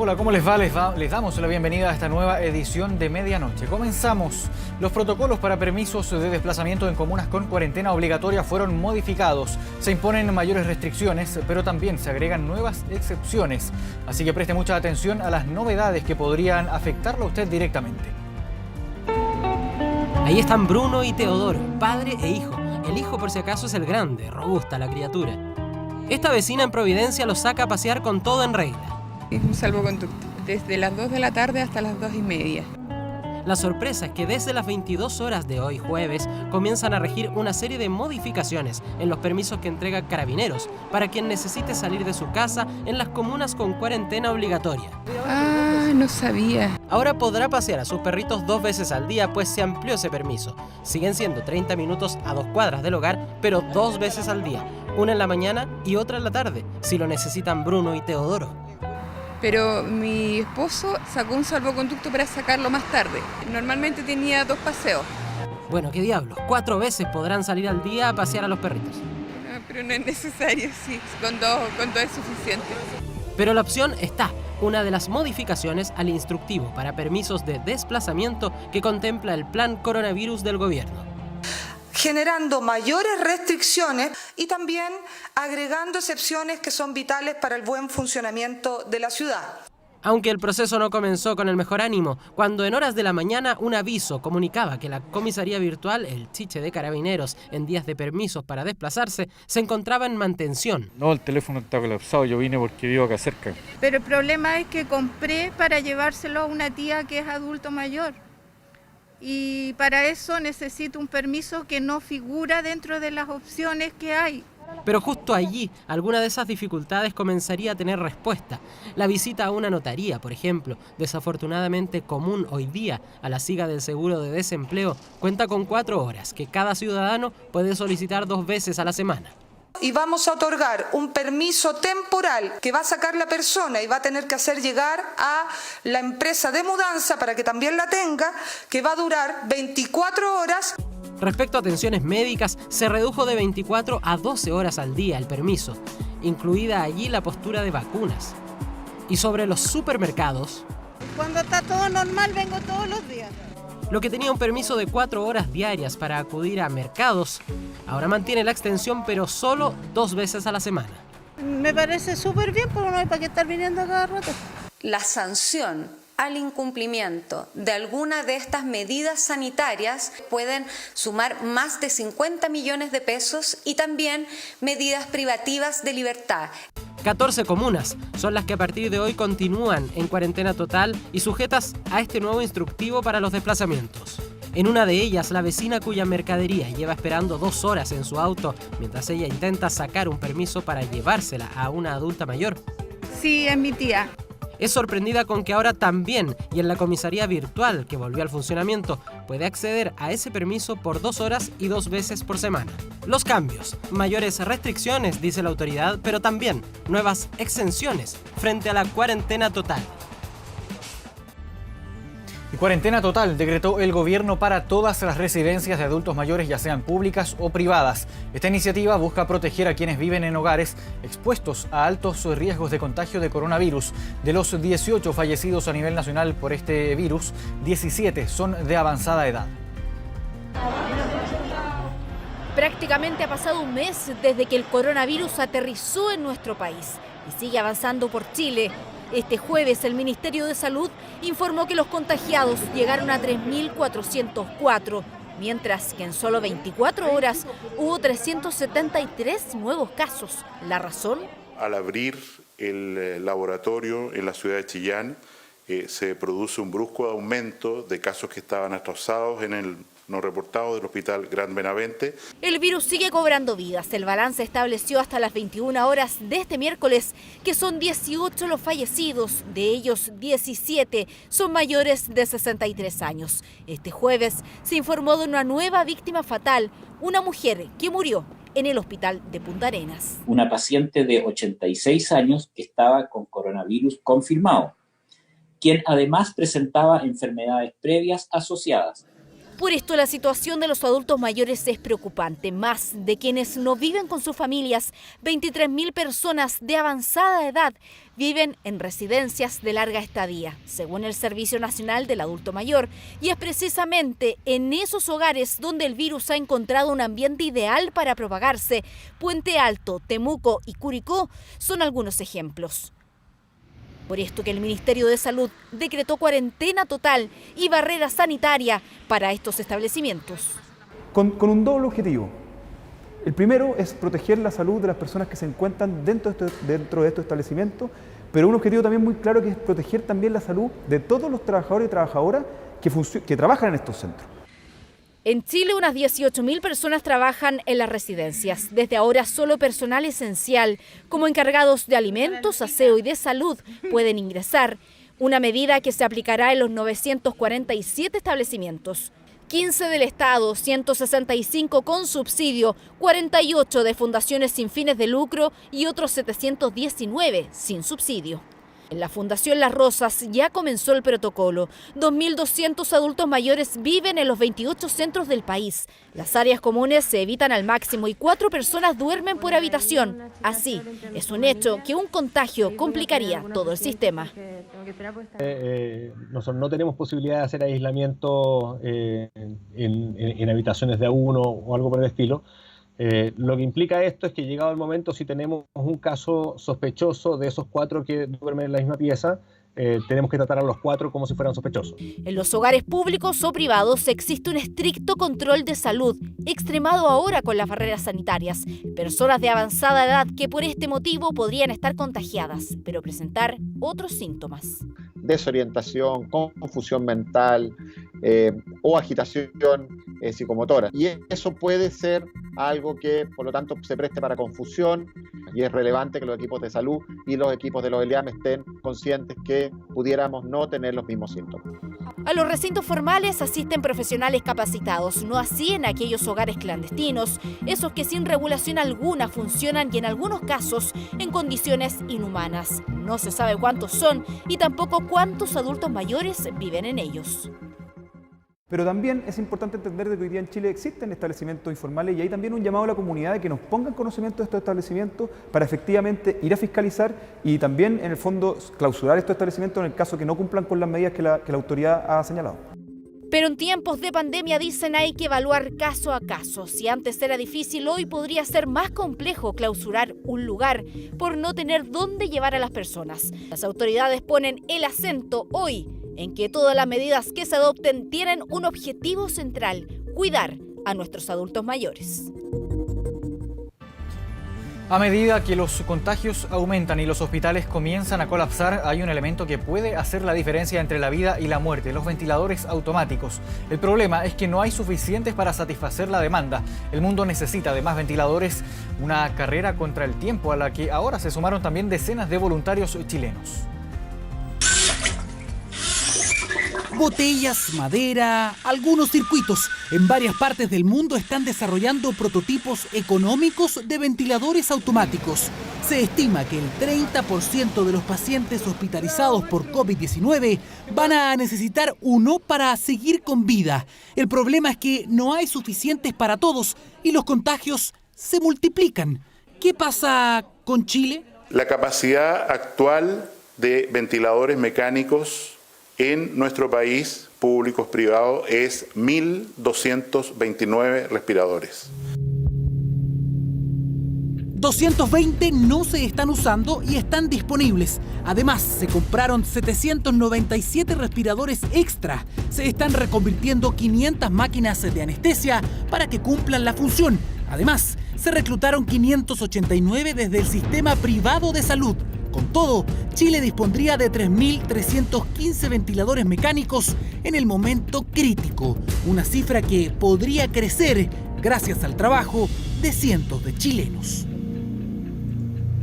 Hola, ¿cómo les va? Les damos la bienvenida a esta nueva edición de Medianoche. Comenzamos. Los protocolos para permisos de desplazamiento en comunas con cuarentena obligatoria fueron modificados. Se imponen mayores restricciones, pero también se agregan nuevas excepciones. Así que preste mucha atención a las novedades que podrían afectarlo a usted directamente. Ahí están Bruno y Teodoro, padre e hijo. El hijo, por si acaso, es el grande, robusta la criatura. Esta vecina en Providencia los saca a pasear con todo en regla. Es un salvoconducto, desde las 2 de la tarde hasta las 2:30. La sorpresa es que desde las 22 horas de hoy, jueves, comienzan a regir una serie de modificaciones en los permisos que entrega Carabineros para quien necesite salir de su casa en las comunas con cuarentena obligatoria. Ah, no sabía. Ahora podrá pasear a sus perritos 2 veces al día, pues se amplió ese permiso. Siguen siendo 30 minutos a 2 cuadras del hogar, pero 2 veces al día. Una en la mañana y otra en la tarde, si lo necesitan Bruno y Teodoro. Pero mi esposo sacó un salvoconducto para sacarlo más tarde. Normalmente tenía 2 paseos. Bueno, qué diablos, 4 veces podrán salir al día a pasear a los perritos. No, pero no es necesario, sí. Con dos es suficiente. Pero la opción está, una de las modificaciones al instructivo para permisos de desplazamiento que contempla el plan coronavirus del gobierno. Generando mayores restricciones y también agregando excepciones que son vitales para el buen funcionamiento de la ciudad. Aunque el proceso no comenzó con el mejor ánimo, cuando en horas de la mañana un aviso comunicaba que la comisaría virtual, el chiche de Carabineros, en días de permisos para desplazarse, se encontraba en mantención. No, el teléfono está colapsado, yo vine porque vivo acá cerca. Pero el problema es que compré para llevárselo a una tía que es adulto mayor. Y para eso necesito un permiso que no figura dentro de las opciones que hay. Pero justo allí, alguna de esas dificultades comenzaría a tener respuesta. La visita a una notaría, por ejemplo, desafortunadamente común hoy día a la siga del seguro de desempleo, cuenta con 4 horas que cada ciudadano puede solicitar 2 veces a la semana. Y vamos a otorgar un permiso temporal que va a sacar la persona y va a tener que hacer llegar a la empresa de mudanza para que también la tenga, que va a durar 24 horas. Respecto a atenciones médicas, se redujo de 24 a 12 horas al día el permiso, incluida allí la postura de vacunas. Y sobre los supermercados, Cuando está todo normal vengo todos los días. lo que tenía un permiso de 4 horas diarias para acudir a mercados, ahora mantiene la extensión pero solo 2 veces a la semana. Me parece súper bien, porque no hay para qué estar viniendo a cada rato. La sanción al incumplimiento de alguna de estas medidas sanitarias pueden sumar más de 50 millones de pesos y también medidas privativas de libertad. 14 comunas son las que a partir de hoy continúan en cuarentena total y sujetas a este nuevo instructivo para los desplazamientos. En una de ellas, la vecina cuya mercadería lleva esperando 2 horas en su auto mientras ella intenta sacar un permiso para llevársela a una adulta mayor, Sí, es mi tía. es sorprendida con que ahora también, y en la comisaría virtual que volvió al funcionamiento, puede acceder a ese permiso por 2 horas y 2 veces por semana. Los cambios, mayores restricciones, dice la autoridad, pero también nuevas exenciones frente a la cuarentena total. Y cuarentena total decretó el gobierno para todas las residencias de adultos mayores, ya sean públicas o privadas. Esta iniciativa busca proteger a quienes viven en hogares expuestos a altos riesgos de contagio de coronavirus. De los 18 fallecidos a nivel nacional por este virus, 17 son de avanzada edad. Prácticamente ha pasado un mes desde que el coronavirus aterrizó en nuestro país y sigue avanzando por Chile. Este jueves el Ministerio de Salud informó que los contagiados llegaron a 3.404, mientras que en solo 24 horas hubo 373 nuevos casos. ¿La razón? Al abrir el laboratorio en la ciudad de Chillán, se produce un brusco aumento de casos que estaban atrasados en el no reportado del Hospital Gran Benavente. El virus sigue cobrando vidas. El balance estableció hasta las 21 horas de este miércoles que son 18 los fallecidos. De ellos, 17 son mayores de 63 años. Este jueves se informó de una nueva víctima fatal, una mujer que murió en el hospital de Punta Arenas. Una paciente de 86 años que estaba con coronavirus confirmado, quien además presentaba enfermedades previas asociadas. Por esto la situación de los adultos mayores es preocupante. Más de quienes no viven con sus familias, 23.000 personas de avanzada edad viven en residencias de larga estadía, según el Servicio Nacional del Adulto Mayor. Y es precisamente en esos hogares donde el virus ha encontrado un ambiente ideal para propagarse. Puente Alto, Temuco y Curicó son algunos ejemplos. Por esto que el Ministerio de Salud decretó cuarentena total y barrera sanitaria para estos establecimientos. Con un doble objetivo. El primero es proteger la salud de las personas que se encuentran dentro de estos establecimientos, pero un objetivo también muy claro que es proteger también la salud de todos los trabajadores y trabajadoras que trabajan en estos centros. En Chile, unas 18.000 personas trabajan en las residencias. Desde ahora, solo personal esencial, como encargados de alimentos, aseo y de salud, pueden ingresar. Una medida que se aplicará en los 947 establecimientos. 15 del Estado, 165 con subsidio, 48 de fundaciones sin fines de lucro y otros 719 sin subsidio. En la Fundación Las Rosas ya comenzó el protocolo. 2.200 adultos mayores viven en los 28 centros del país. Las áreas comunes se evitan al máximo y 4 personas duermen por habitación. Así, es un hecho que un contagio complicaría todo el sistema. Nosotros no tenemos posibilidad de hacer aislamiento en habitaciones de a uno o algo por el estilo. Lo que implica esto es que llegado el momento, si tenemos un caso sospechoso de esos 4 que duermen en la misma pieza, tenemos que tratar a los 4 como si fueran sospechosos. En los hogares públicos o privados existe un estricto control de salud, extremado ahora con las barreras sanitarias. Personas de avanzada edad que por este motivo podrían estar contagiadas, pero presentar otros síntomas. Desorientación, confusión mental o agitación psicomotora. Y eso puede ser algo que, por lo tanto, se preste para confusión, y es relevante que los equipos de salud y los equipos de los ELIAM estén conscientes que pudiéramos no tener los mismos síntomas. A los recintos formales asisten profesionales capacitados, no así en aquellos hogares clandestinos, esos que sin regulación alguna funcionan y en algunos casos en condiciones inhumanas. No se sabe cuántos son y tampoco cuántos adultos mayores viven en ellos. Pero también es importante entender que hoy día en Chile existen establecimientos informales y hay también un llamado a la comunidad de que nos pongan conocimiento de estos establecimientos para efectivamente ir a fiscalizar y también, en el fondo, clausurar estos establecimientos en el caso que no cumplan con las medidas que la autoridad ha señalado. Pero en tiempos de pandemia, dicen, hay que evaluar caso a caso. Si antes era difícil, hoy podría ser más complejo clausurar un lugar por no tener dónde llevar a las personas. Las autoridades ponen el acento hoy en que todas las medidas que se adopten tienen un objetivo central: cuidar a nuestros adultos mayores. A medida que los contagios aumentan y los hospitales comienzan a colapsar, hay un elemento que puede hacer la diferencia entre la vida y la muerte: los ventiladores automáticos. El problema es que no hay suficientes para satisfacer la demanda. El mundo necesita de más ventiladores, una carrera contra el tiempo a la que ahora se sumaron también decenas de voluntarios chilenos. Botellas, madera, algunos circuitos. En varias partes del mundo están desarrollando prototipos económicos de ventiladores automáticos. Se estima que el 30% de los pacientes hospitalizados por COVID-19 van a necesitar uno para seguir con vida. El problema es que no hay suficientes para todos y los contagios se multiplican. ¿Qué pasa con Chile? La capacidad actual de ventiladores mecánicos en nuestro país, públicos, privados, es 1.229 respiradores. 220 no se están usando y están disponibles. Además, se compraron 797 respiradores extra. Se están reconvirtiendo 500 máquinas de anestesia para que cumplan la función. Además, se reclutaron 589 desde el sistema privado de salud. Con todo, Chile dispondría de 3.315 ventiladores mecánicos en el momento crítico, una cifra que podría crecer gracias al trabajo de cientos de chilenos.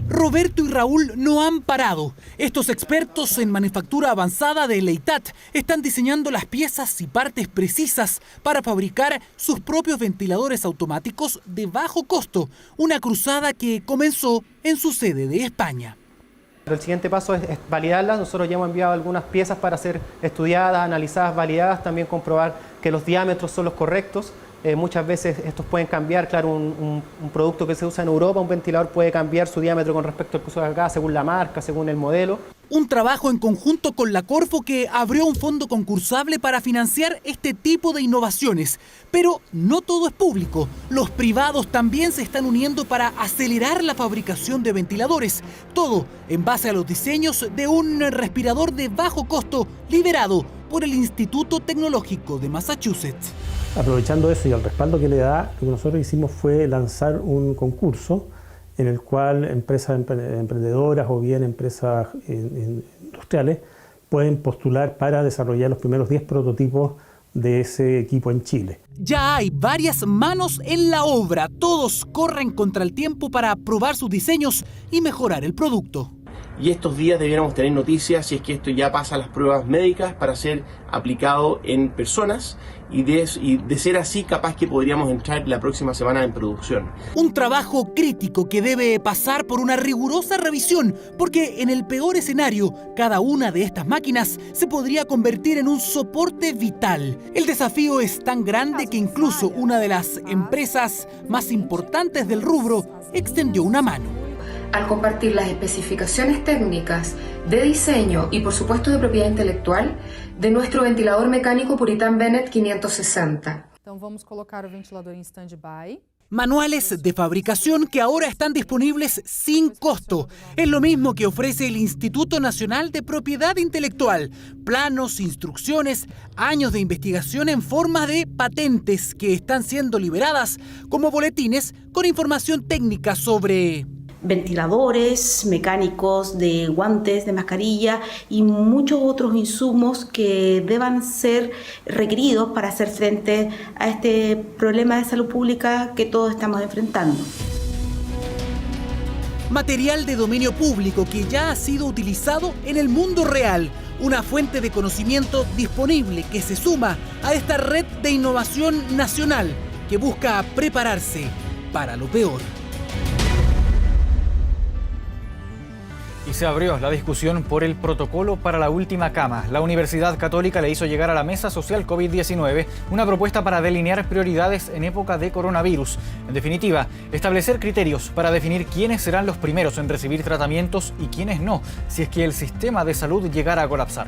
Roberto y Raúl no han parado. Estos expertos en manufactura avanzada de Leitat están diseñando las piezas y partes precisas para fabricar sus propios ventiladores automáticos de bajo costo, una cruzada que comenzó en su sede de España. Pero el siguiente paso es validarlas. Nosotros ya hemos enviado algunas piezas para ser estudiadas, analizadas, validadas, también comprobar que los diámetros son los correctos. Muchas veces estos pueden cambiar, claro, un producto que se usa en Europa, un ventilador puede cambiar su diámetro con respecto al que se usa acá, según la marca, según el modelo. Un trabajo en conjunto con la Corfo que abrió un fondo concursable para financiar este tipo de innovaciones. Pero no todo es público. Los privados también se están uniendo para acelerar la fabricación de ventiladores. Todo en base a los diseños de un respirador de bajo costo liberado por el Instituto Tecnológico de Massachusetts. Aprovechando eso y el respaldo que le da, lo que nosotros hicimos fue lanzar un concurso en el cual empresas emprendedoras o bien empresas industriales pueden postular para desarrollar los primeros 10 prototipos de ese equipo en Chile. Ya hay varias manos en la obra. Todos corren contra el tiempo para probar sus diseños y mejorar el producto. Y estos días debiéramos tener noticias si es que esto ya pasa a las pruebas médicas para ser aplicado en personas y de ser así capaz que podríamos entrar la próxima semana en producción. Un trabajo crítico que debe pasar por una rigurosa revisión porque en el peor escenario cada una de estas máquinas se podría convertir en un soporte vital. El desafío es tan grande que incluso una de las empresas más importantes del rubro extendió una mano. Al compartir las especificaciones técnicas de diseño y por supuesto de propiedad intelectual de nuestro ventilador mecánico Puritan Bennett 560. Então vamos colocar o ventilador em stand-by. Manuales de fabricación que ahora están disponibles sin costo. Es lo mismo que ofrece el Instituto Nacional de Propiedad Intelectual. Planos, instrucciones, años de investigación en forma de patentes que están siendo liberadas como boletines con información técnica sobre ventiladores, mecánicos, de guantes, de mascarilla y muchos otros insumos que deban ser requeridos para hacer frente a este problema de salud pública que todos estamos enfrentando. Material de dominio público que ya ha sido utilizado en el mundo real. Una fuente de conocimiento disponible que se suma a esta red de innovación nacional que busca prepararse para lo peor. Y se abrió la discusión por el protocolo para la última cama. La Universidad Católica le hizo llegar a la Mesa Social COVID-19 una propuesta para delinear prioridades en época de coronavirus. En definitiva, establecer criterios para definir quiénes serán los primeros en recibir tratamientos y quiénes no, si es que el sistema de salud llegara a colapsar.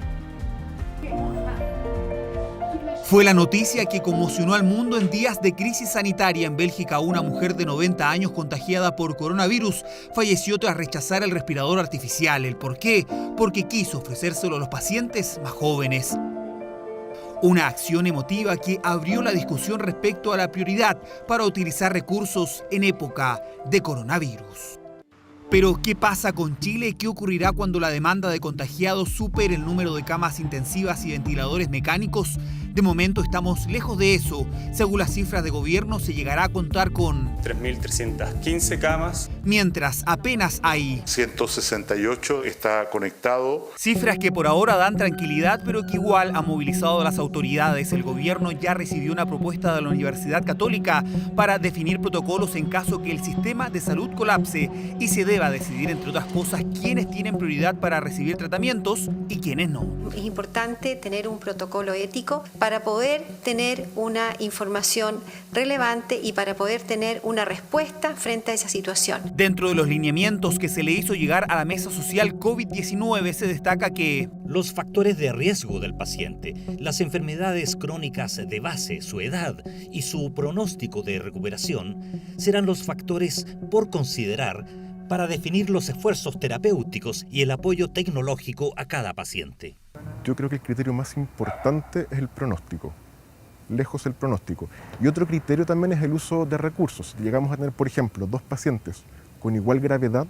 Fue la noticia que conmocionó al mundo en días de crisis sanitaria. En Bélgica, una mujer de 90 años contagiada por coronavirus falleció tras rechazar el respirador artificial. ¿El por qué? Porque quiso ofrecérselo a los pacientes más jóvenes. Una acción emotiva que abrió la discusión respecto a la prioridad para utilizar recursos en época de coronavirus. Pero, ¿qué pasa con Chile? ¿Qué ocurrirá cuando la demanda de contagiados supere el número de camas intensivas y ventiladores mecánicos? De momento estamos lejos de eso. Según las cifras de gobierno, se llegará a contar con 3.315 camas. Mientras apenas hay 168 está conectado. Cifras que por ahora dan tranquilidad, pero que igual han movilizado a las autoridades. El gobierno ya recibió una propuesta de la Universidad Católica para definir protocolos en caso que el sistema de salud colapse y se deba decidir, entre otras cosas, quiénes tienen prioridad para recibir tratamientos y quiénes no. Es importante tener un protocolo ético para poder tener una información relevante y para poder tener una respuesta frente a esa situación. Dentro de los lineamientos que se le hizo llegar a la Mesa Social COVID-19 se destaca que los factores de riesgo del paciente, las enfermedades crónicas de base, su edad y su pronóstico de recuperación serán los factores por considerar para definir los esfuerzos terapéuticos y el apoyo tecnológico a cada paciente. Yo creo que el criterio más importante es el pronóstico, lejos el pronóstico. Y otro criterio también es el uso de recursos. Si llegamos a tener, por ejemplo, 2 pacientes con igual gravedad,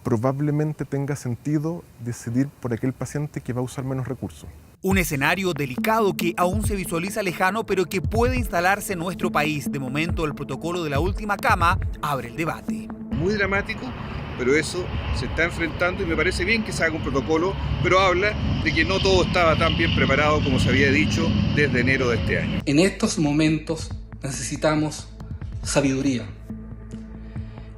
probablemente tenga sentido decidir por aquel paciente que va a usar menos recursos. Un escenario delicado que aún se visualiza lejano, pero que puede instalarse en nuestro país. De momento, el protocolo de la última cama abre el debate. Muy dramático, pero eso se está enfrentando y me parece bien que se haga un protocolo, pero habla de que no todo estaba tan bien preparado como se había dicho desde enero de este año. En estos momentos necesitamos sabiduría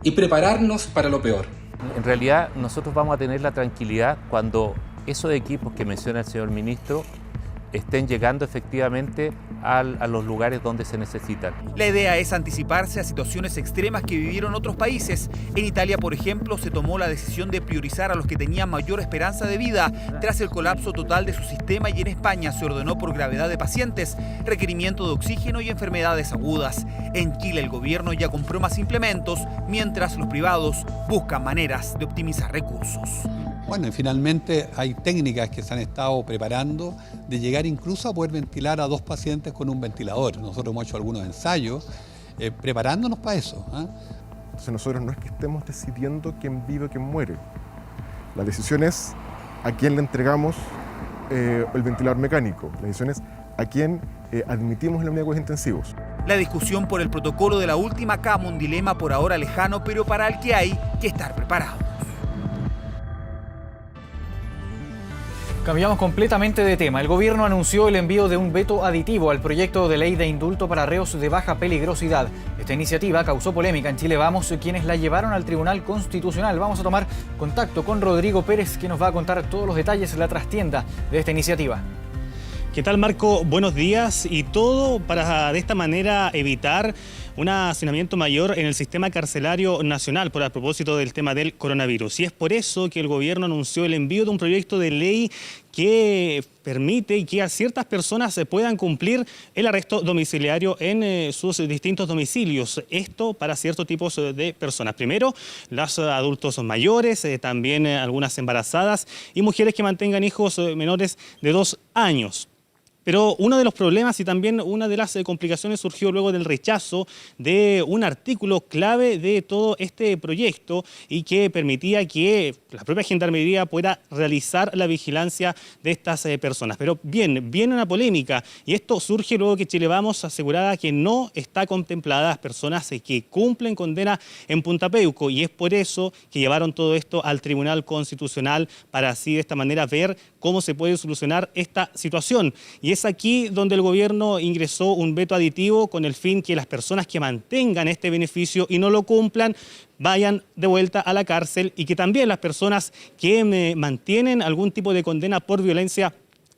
y prepararnos para lo peor. En realidad nosotros vamos a tener la tranquilidad cuando esos equipos que menciona el señor ministro estén llegando efectivamente a los lugares donde se necesitan. La idea es anticiparse a situaciones extremas que vivieron otros países. En Italia, por ejemplo, se tomó la decisión de priorizar a los que tenían mayor esperanza de vida tras el colapso total de su sistema, y en España se ordenó por gravedad de pacientes, requerimiento de oxígeno y enfermedades agudas. En Chile el gobierno ya compró más implementos, mientras los privados buscan maneras de optimizar recursos. Bueno, y finalmente hay técnicas que se han estado preparando de llegar incluso a poder ventilar a 2 pacientes con un ventilador. Nosotros hemos hecho algunos ensayos preparándonos para eso. Entonces nosotros no es que estemos decidiendo quién vive o quién muere. La decisión es a quién le entregamos el ventilador mecánico. La decisión es a quién admitimos en la unidad de cuidados intensivos. La discusión por el protocolo de la última cama, un dilema por ahora lejano, pero para el que hay que estar preparado. Cambiamos completamente de tema. El gobierno anunció el envío de un veto aditivo al proyecto de ley de indulto para reos de baja peligrosidad. Esta iniciativa causó polémica en Chile Vamos, quienes la llevaron al Tribunal Constitucional. Vamos a tomar contacto con Rodrigo Pérez, que nos va a contar todos los detalles, la trastienda de esta iniciativa. ¿Qué tal, Marco? Buenos días. Y todo para de esta manera evitar un hacinamiento mayor en el sistema carcelario nacional a propósito del tema del coronavirus. Y es por eso que el gobierno anunció el envío de un proyecto de ley que permite que a ciertas personas se puedan cumplir el arresto domiciliario en sus distintos domicilios. Esto para ciertos tipos de personas. Primero, los adultos mayores, también algunas embarazadas y mujeres que mantengan hijos menores de 2 años. Pero uno de los problemas y también una de las complicaciones surgió luego del rechazo de un artículo clave de todo este proyecto y que permitía que la propia Gendarmería pueda realizar la vigilancia de estas personas. Pero bien, viene una polémica y esto surge luego que Chile Vamos aseguraba que no está contemplada las personas que cumplen condena en Punta Peuco, y es por eso que llevaron todo esto al Tribunal Constitucional para así de esta manera ver cómo se puede solucionar esta situación. Y es aquí donde el gobierno ingresó un veto aditivo con el fin que las personas que mantengan este beneficio y no lo cumplan vayan de vuelta a la cárcel, y que también las personas que mantienen algún tipo de condena por violencia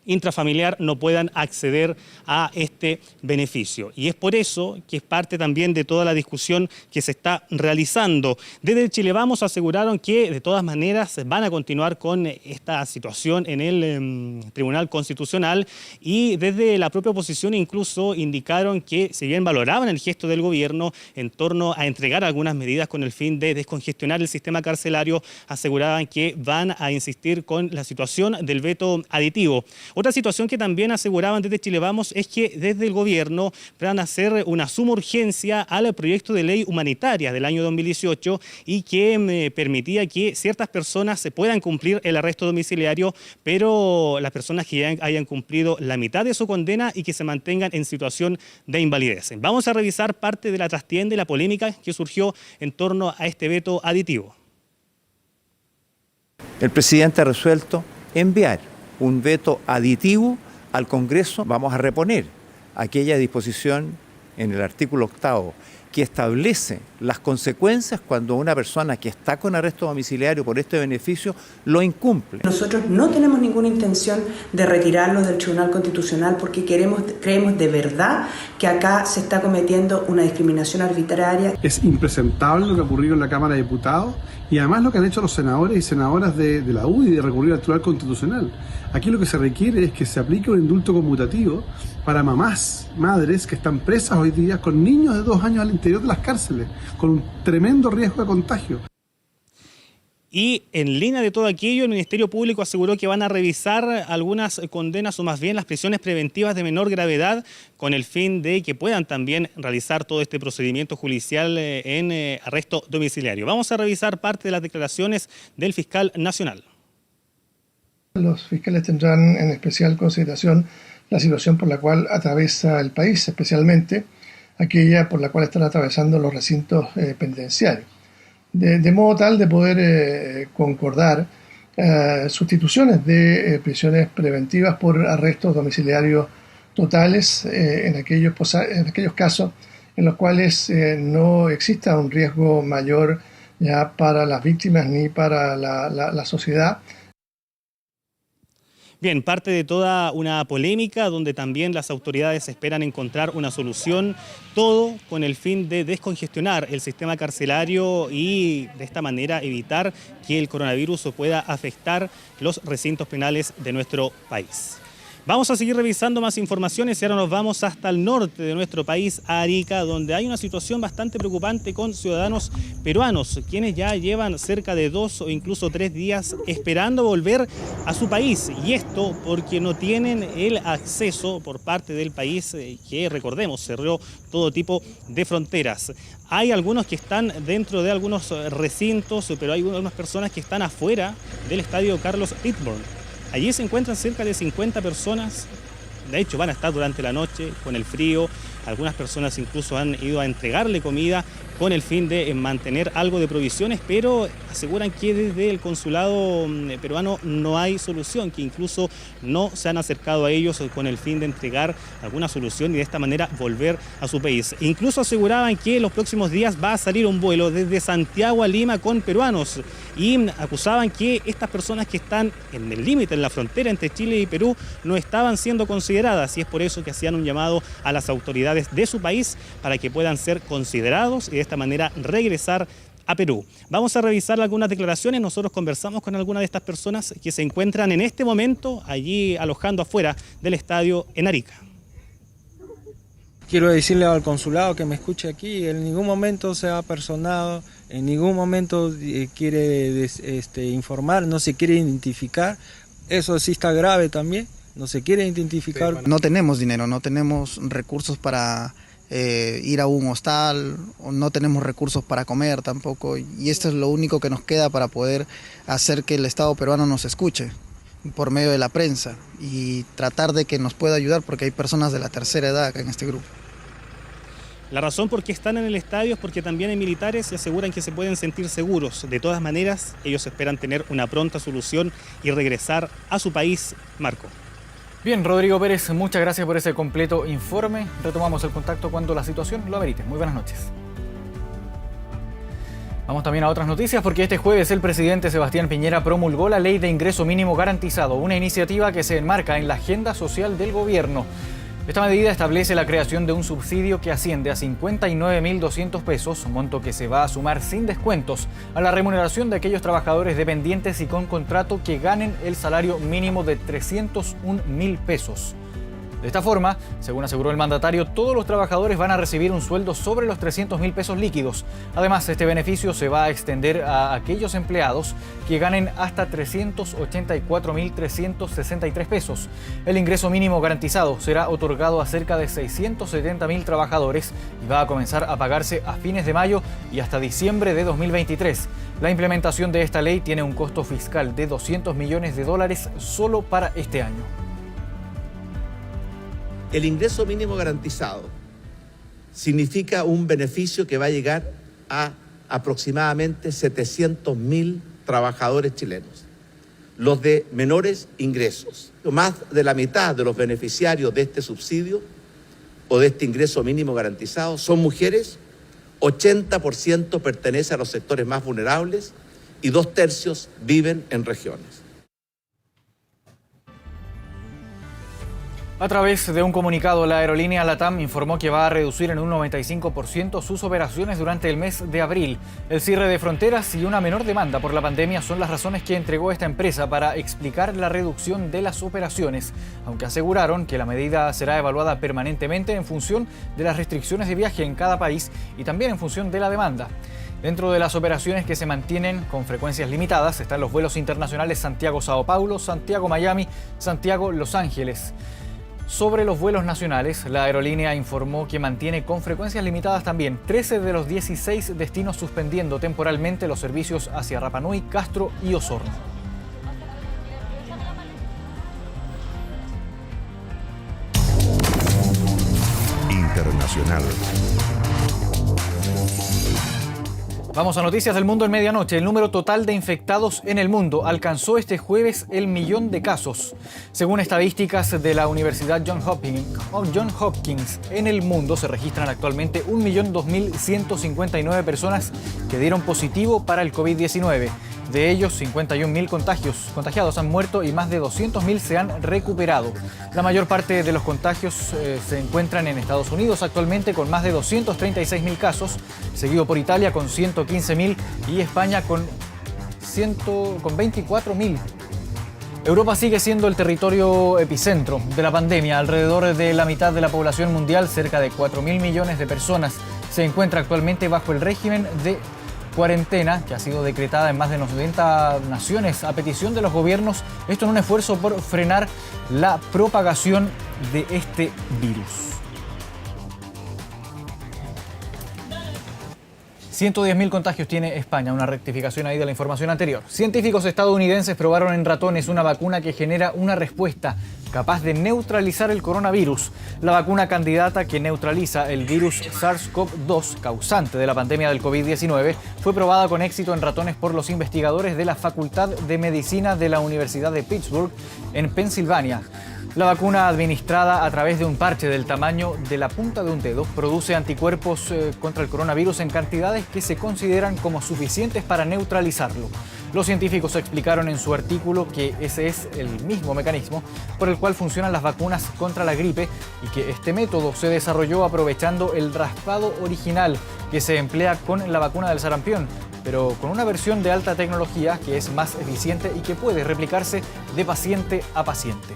intrafamiliar no puedan acceder a este beneficio. Y es por eso que es parte también de toda la discusión que se está realizando. Desde Chile Vamos aseguraron que de todas maneras van a continuar con esta situación en el Tribunal Constitucional, y desde la propia oposición incluso indicaron que si bien valoraban el gesto del gobierno en torno a entregar algunas medidas con el fin de descongestionar el sistema carcelario, aseguraban que van a insistir con la situación del veto aditivo. Otra situación que también aseguraban desde Chile Vamos es que desde el gobierno van a hacer una suma urgencia al proyecto de ley humanitaria del año 2018 y que permitía que ciertas personas se puedan cumplir el arresto domiciliario, pero las personas que ya hayan cumplido la mitad de su condena y que se mantengan en situación de invalidez. Vamos a revisar parte de la trastienda y la polémica que surgió en torno a este veto aditivo. El presidente ha resuelto enviar un veto aditivo al Congreso. Vamos a reponer aquella disposición en el artículo 8º que establece las consecuencias cuando una persona que está con arresto domiciliario por este beneficio lo incumple. Nosotros no tenemos ninguna intención de retirarlo del Tribunal Constitucional porque creemos de verdad que acá se está cometiendo una discriminación arbitraria. Es impresentable lo que ha ocurrido en la Cámara de Diputados y además lo que han hecho los senadores y senadoras de la UDI de recurrir al Tribunal Constitucional. Aquí lo que se requiere es que se aplique un indulto conmutativo para madres que están presas hoy día con niños de 2 años al interior de las cárceles, con un tremendo riesgo de contagio. Y en línea de todo aquello, el Ministerio Público aseguró que van a revisar algunas condenas o más bien las prisiones preventivas de menor gravedad con el fin de que puedan también realizar todo este procedimiento judicial en arresto domiciliario. Vamos a revisar parte de las declaraciones del fiscal nacional. Los fiscales tendrán en especial consideración la situación por la cual atraviesa el país, especialmente aquella por la cual están atravesando los recintos penitenciarios. De modo tal de poder concordar sustituciones de prisiones preventivas por arrestos domiciliarios totales en aquellos casos en los cuales no exista un riesgo mayor ya para las víctimas ni para la sociedad. Bien, parte de toda una polémica donde también las autoridades esperan encontrar una solución, todo con el fin de descongestionar el sistema carcelario y de esta manera evitar que el coronavirus pueda afectar los recintos penales de nuestro país. Vamos a seguir revisando más informaciones y ahora nos vamos hasta el norte de nuestro país, a Arica, donde hay una situación bastante preocupante con ciudadanos peruanos, quienes ya llevan cerca de 2 o incluso 3 días esperando volver a su país. Y esto porque no tienen el acceso por parte del país, que recordemos, cerró todo tipo de fronteras. Hay algunos que están dentro de algunos recintos, pero hay algunas personas que están afuera del estadio Carlos Pitburn. Allí se encuentran cerca de 50 personas, de hecho van a estar durante la noche con el frío, algunas personas incluso han ido a entregarle comida con el fin de mantener algo de provisiones, pero aseguran que desde el consulado peruano no hay solución, que incluso no se han acercado a ellos con el fin de entregar alguna solución y de esta manera volver a su país. Incluso aseguraban que en los próximos días va a salir un vuelo desde Santiago a Lima con peruanos y acusaban que estas personas que están en el límite, en la frontera entre Chile y Perú, no estaban siendo consideradas y es por eso que hacían un llamado a las autoridades de su país para que puedan ser considerados y de esta manera regresar a Perú. Vamos a revisar algunas declaraciones. Nosotros conversamos con algunas de estas personas que se encuentran en este momento allí alojando afuera del estadio en Arica. Quiero decirle al consulado que me escuche aquí, en ningún momento se ha personado, en ningún momento quiere informar, no se quiere identificar. Eso sí está grave también, no se quiere identificar. No tenemos dinero, no tenemos recursos para ir a un hostal, no tenemos recursos para comer tampoco, y esto es lo único que nos queda para poder hacer que el Estado peruano nos escuche por medio de la prensa y tratar de que nos pueda ayudar porque hay personas de la tercera edad acá en este grupo. La razón por qué están en el estadio es porque también hay militares y aseguran que se pueden sentir seguros. De todas maneras, ellos esperan tener una pronta solución y regresar a su país. Marco. Bien, Rodrigo Pérez, muchas gracias por ese completo informe. Retomamos el contacto cuando la situación lo amerite. Muy buenas noches. Vamos también a otras noticias porque este jueves el presidente Sebastián Piñera promulgó la Ley de Ingreso Mínimo Garantizado, una iniciativa que se enmarca en la agenda social del gobierno. Esta medida establece la creación de un subsidio que asciende a 59.200 pesos, monto que se va a sumar sin descuentos a la remuneración de aquellos trabajadores dependientes y con contrato que ganen el salario mínimo de 301.000 pesos. De esta forma, según aseguró el mandatario, todos los trabajadores van a recibir un sueldo sobre los 300.000 pesos líquidos. Además, este beneficio se va a extender a aquellos empleados que ganen hasta 384.363 pesos. El ingreso mínimo garantizado será otorgado a cerca de 670.000 trabajadores y va a comenzar a pagarse a fines de mayo y hasta diciembre de 2023. La implementación de esta ley tiene un costo fiscal de $200 millones solo para este año. El ingreso mínimo garantizado significa un beneficio que va a llegar a aproximadamente 700.000 trabajadores chilenos. Los de menores ingresos, más de la mitad de los beneficiarios de este subsidio o de este ingreso mínimo garantizado son mujeres, 80% pertenece a los sectores más vulnerables y 2/3 viven en regiones. A través de un comunicado, la aerolínea LATAM informó que va a reducir en un 95% sus operaciones durante el mes de abril. El cierre de fronteras y una menor demanda por la pandemia son las razones que entregó esta empresa para explicar la reducción de las operaciones, aunque aseguraron que la medida será evaluada permanentemente en función de las restricciones de viaje en cada país y también en función de la demanda. Dentro de las operaciones que se mantienen con frecuencias limitadas están los vuelos internacionales Santiago-Sao Paulo, Santiago-Miami, Santiago-Los Ángeles. Sobre los vuelos nacionales, la aerolínea informó que mantiene con frecuencias limitadas también 13 de los 16 destinos, suspendiendo temporalmente los servicios hacia Rapa Nui, Castro y Osorno. Internacional. Vamos a noticias del mundo en medianoche. El número total de infectados en el mundo alcanzó este jueves el 1.000.000 de casos. Según estadísticas de la Universidad Johns Hopkins, en el mundo se registran actualmente 1.002.159 personas que dieron positivo para el COVID-19. De ellos, 51.000 contagiados han muerto y más de 200.000 se han recuperado. La mayor parte de los contagios se encuentran en Estados Unidos actualmente con más de 236.000 casos, seguido por Italia con 115.000 y España con 24.000. Europa sigue siendo el territorio epicentro de la pandemia. Alrededor de la mitad de la población mundial, cerca de 4.000 millones de personas, se encuentra actualmente bajo el régimen de cuarentena que ha sido decretada en más de 90 naciones a petición de los gobiernos, esto en un esfuerzo por frenar la propagación de este virus. 110.000 contagios tiene España, una rectificación ahí de la información anterior. Científicos estadounidenses probaron en ratones una vacuna que genera una respuesta capaz de neutralizar el coronavirus. La vacuna candidata que neutraliza el virus SARS-CoV-2, causante de la pandemia del COVID-19, fue probada con éxito en ratones por los investigadores de la Facultad de Medicina de la Universidad de Pittsburgh, en Pensilvania. La vacuna, administrada a través de un parche del tamaño de la punta de un dedo, produce anticuerpos contra el coronavirus en cantidades que se consideran como suficientes para neutralizarlo. Los científicos explicaron en su artículo que ese es el mismo mecanismo por el cual funcionan las vacunas contra la gripe y que este método se desarrolló aprovechando el raspado original que se emplea con la vacuna del sarampión, pero con una versión de alta tecnología que es más eficiente y que puede replicarse de paciente a paciente.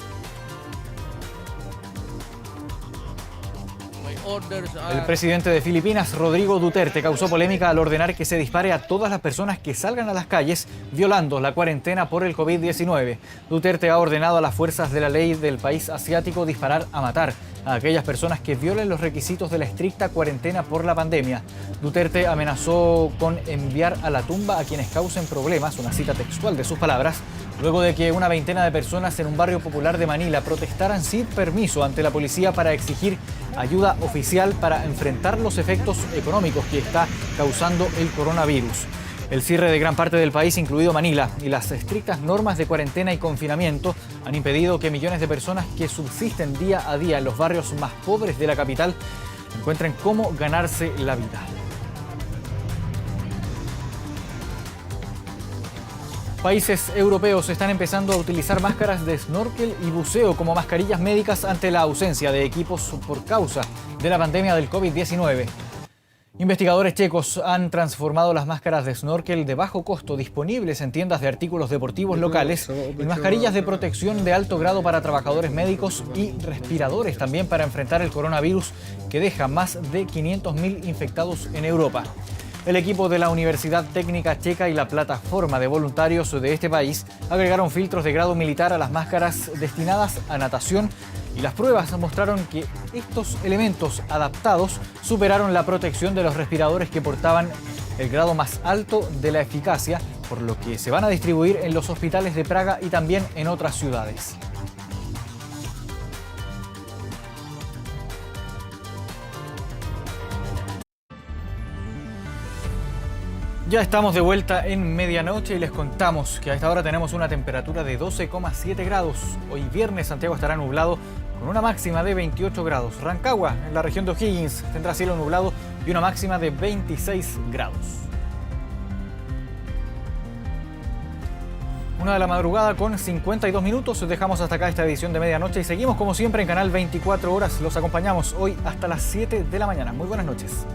El presidente de Filipinas, Rodrigo Duterte, causó polémica al ordenar que se dispare a todas las personas que salgan a las calles violando la cuarentena por el COVID-19. Duterte ha ordenado a las fuerzas de la ley del país asiático disparar a matar a aquellas personas que violen los requisitos de la estricta cuarentena por la pandemia. Duterte amenazó con enviar a la tumba a quienes causen problemas, una cita textual de sus palabras, luego de que una veintena de personas en un barrio popular de Manila protestaran sin permiso ante la policía para exigir ayuda oficial para enfrentar los efectos económicos que está causando el coronavirus. El cierre de gran parte del país, incluido Manila, y las estrictas normas de cuarentena y confinamiento han impedido que millones de personas que subsisten día a día en los barrios más pobres de la capital encuentren cómo ganarse la vida. Países europeos están empezando a utilizar máscaras de snorkel y buceo como mascarillas médicas ante la ausencia de equipos por causa de la pandemia del COVID-19. Investigadores checos han transformado las máscaras de snorkel de bajo costo disponibles en tiendas de artículos deportivos locales en mascarillas de protección de alto grado para trabajadores médicos y respiradores también para enfrentar el coronavirus que deja más de 500.000 infectados en Europa. El equipo de la Universidad Técnica Checa y la plataforma de voluntarios de este país agregaron filtros de grado militar a las máscaras destinadas a natación y las pruebas mostraron que estos elementos adaptados superaron la protección de los respiradores que portaban el grado más alto de la eficacia, por lo que se van a distribuir en los hospitales de Praga y también en otras ciudades. Ya estamos de vuelta en medianoche y les contamos que a esta hora tenemos una temperatura de 12,7 grados. Hoy viernes Santiago estará nublado con una máxima de 28 grados. Rancagua, en la región de O'Higgins, tendrá cielo nublado y una máxima de 26 grados. 1 de la madrugada con 52 minutos. Dejamos hasta acá esta edición de medianoche y seguimos como siempre en Canal 24 Horas. Los acompañamos hoy hasta las 7 de la mañana. Muy buenas noches.